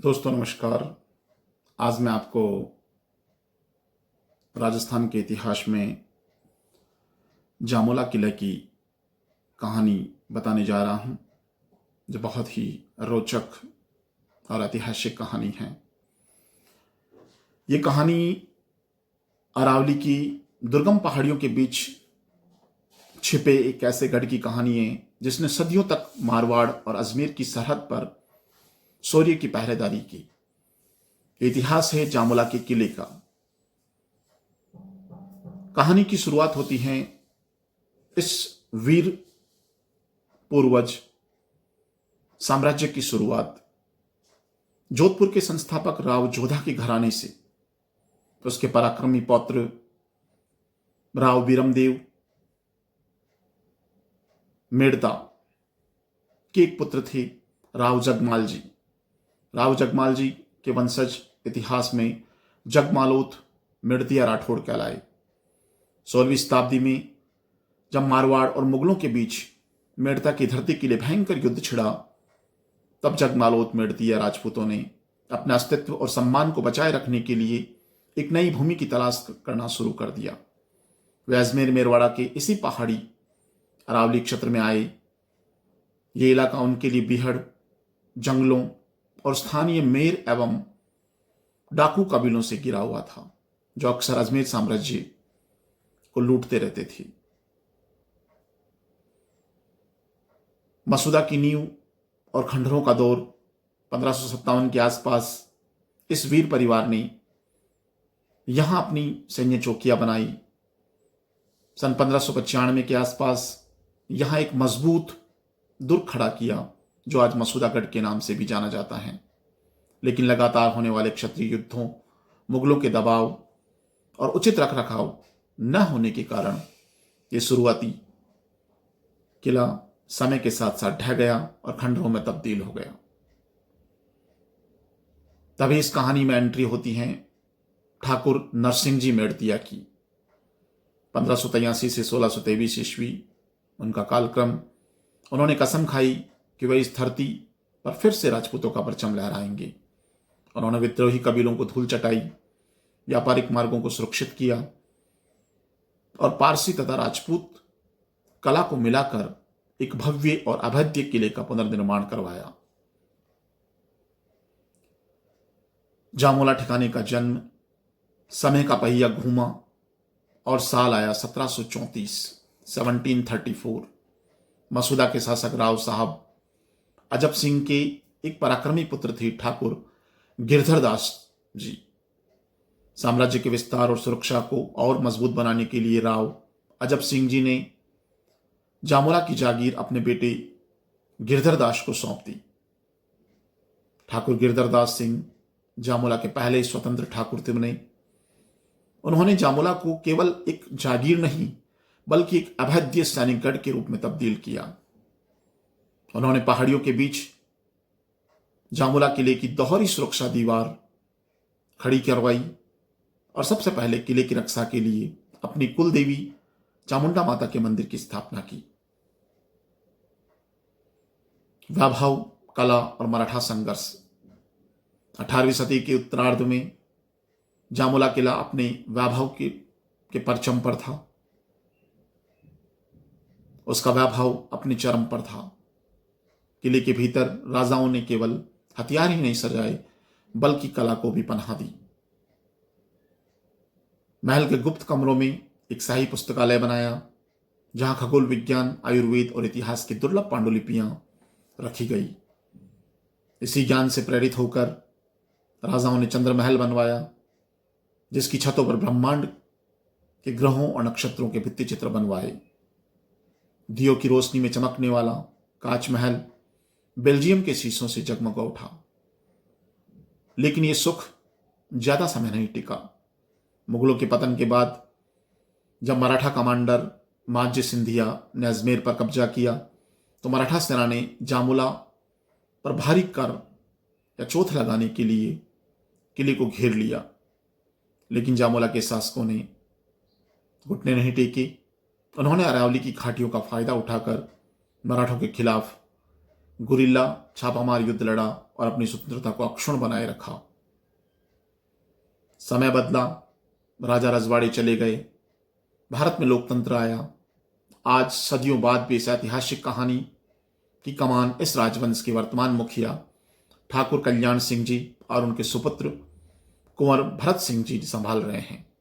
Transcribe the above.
दोस्तों नमस्कार। आज मैं आपको राजस्थान के इतिहास में जामोला किले की कहानी बताने जा रहा हूं, जो बहुत ही रोचक और ऐतिहासिक कहानी है। ये कहानी अरावली की दुर्गम पहाड़ियों के बीच छिपे एक ऐसे गढ़ की कहानी है जिसने सदियों तक मारवाड़ और अजमेर की सरहद पर शौर्य की पहरेदारी की। इतिहास है जामोला के किले का। कहानी की शुरुआत होती है इस वीर पूर्वज साम्राज्य की शुरुआत जोधपुर के संस्थापक राव जोधा के घराने से। उसके पराक्रमी पौत्र राव बीरमदेव मेड़ता के एक पुत्र थे राव जगमाल जी। राव जगमाल जी के वंशज इतिहास में जगमालोत मेड़तिया राठौड़ कहलाए। 16वीं शताब्दी में जब मारवाड़ और मुगलों के बीच मेड़ता की धरती के लिए भयंकर युद्ध छिड़ा, तब जगमालोत मेड़तिया राजपूतों ने अपने अस्तित्व और सम्मान को बचाए रखने के लिए एक नई भूमि की तलाश करना शुरू कर दिया। वे अजमेर मेरवाड़ा के इसी पहाड़ी अरावली क्षेत्र में आए। ये इलाका उनके लिए बीहड़, जंगलों और स्थानीय मेर एवं डाकू कबीलों से घिरा हुआ था, जो अक्सर अजमेर साम्राज्य को लूटते रहते थे। मसूदा की नींव और खंडरों का दौर 1557 के आसपास इस वीर परिवार ने यहां अपनी सैन्य चौकियां बनाई। सन 1595 के आसपास यहां एक मजबूत दुर्ग खड़ा किया, जो आज मसूदागढ़ के नाम से भी जाना जाता है। लेकिन लगातार होने वाले क्षत्रिय युद्धों, मुगलों के दबाव और उचित रखरखाव न होने के कारण यह शुरुआती किला समय के साथ साथ ढह गया और खंडरों में तब्दील हो गया। तभी इस कहानी में एंट्री होती है ठाकुर नरसिंह जी मेड़तिया की। 1583 से 1623 ईस्वी उनका कालक्रम। उन्होंने कसम खाई कि वे इस धरती पर फिर से राजपूतों का परचम लहराएंगे। उन्होंने विद्रोही कबीलों को धूल चटाई, व्यापारिक मार्गों को सुरक्षित किया और पारसी तथा राजपूत कला को मिलाकर एक भव्य और अभेद्य किले का पुनर्निर्माण करवाया। जामोला ठिकाने का जन्म, समय का पहिया घूमा और साल आया 1734, 1734। मसूदा के शासक राव साहब अजब सिंह के एक पराक्रमी पुत्र थे ठाकुर गिरधर दास जी। साम्राज्य के विस्तार और सुरक्षा को और मजबूत बनाने के लिए राव अजब सिंह जी ने जामोला की जागीर अपने बेटे गिरधर दास को सौंप दी। ठाकुर गिरधर दास सिंह जामोला के पहले स्वतंत्र ठाकुर बने। उन्होंने जामोला को केवल एक जागीर नहीं, बल्कि एक अभेद्य सैनिक गढ़ के रूप में तब्दील किया। उन्होंने पहाड़ियों के बीच जामोला किले की दोहरी सुरक्षा दीवार खड़ी करवाई और सबसे पहले किले की रक्षा के लिए अपनी कुल देवी चामुंडा माता के मंदिर की स्थापना की। वैभव, कला और मराठा संघर्ष। 18वीं सदी के उत्तरार्ध में जामोला किला अपने वैभव के परचम पर था। उसका वैभव अपने चरम पर था। किले के भीतर राजाओं ने केवल हथियार ही नहीं सजाए, बल्कि कला को भी पनाह दी। महल के गुप्त कमरों में एक शाही पुस्तकालय बनाया, जहां खगोल विज्ञान, आयुर्वेद और इतिहास की दुर्लभ पांडुलिपियां रखी गई। इसी ज्ञान से प्रेरित होकर राजाओं ने चंद्र महल बनवाया, जिसकी छतों पर ब्रह्मांड के ग्रहों और नक्षत्रों के भित्ति चित्र बनवाए। दियों की रोशनी में चमकने वाला कांच महल बेल्जियम के शीशों से जगमगा उठा। लेकिन यह सुख ज्यादा समय नहीं टिका। मुगलों के पतन के बाद जब मराठा कमांडर मांझी सिंधिया ने अजमेर पर कब्जा किया, तो मराठा सेना ने जामोला पर भारी कर या चोट लगाने के लिए किले को घेर लिया। लेकिन जामोला के शासकों ने घुटने नहीं टेके। उन्होंने अरावली की घाटियों का फायदा उठाकर मराठों के खिलाफ गुरिल्ला छापामार युद्ध लड़ा और अपनी स्वतंत्रता को अक्षुण्ण बनाए रखा। समय बदला, राजा रजवाड़े चले गए, भारत में लोकतंत्र आया। आज सदियों बाद भी इस ऐतिहासिक कहानी की कमान इस राजवंश के वर्तमान मुखिया ठाकुर कल्याण सिंह जी और उनके सुपुत्र कुंवर भरत सिंह जी संभाल रहे हैं।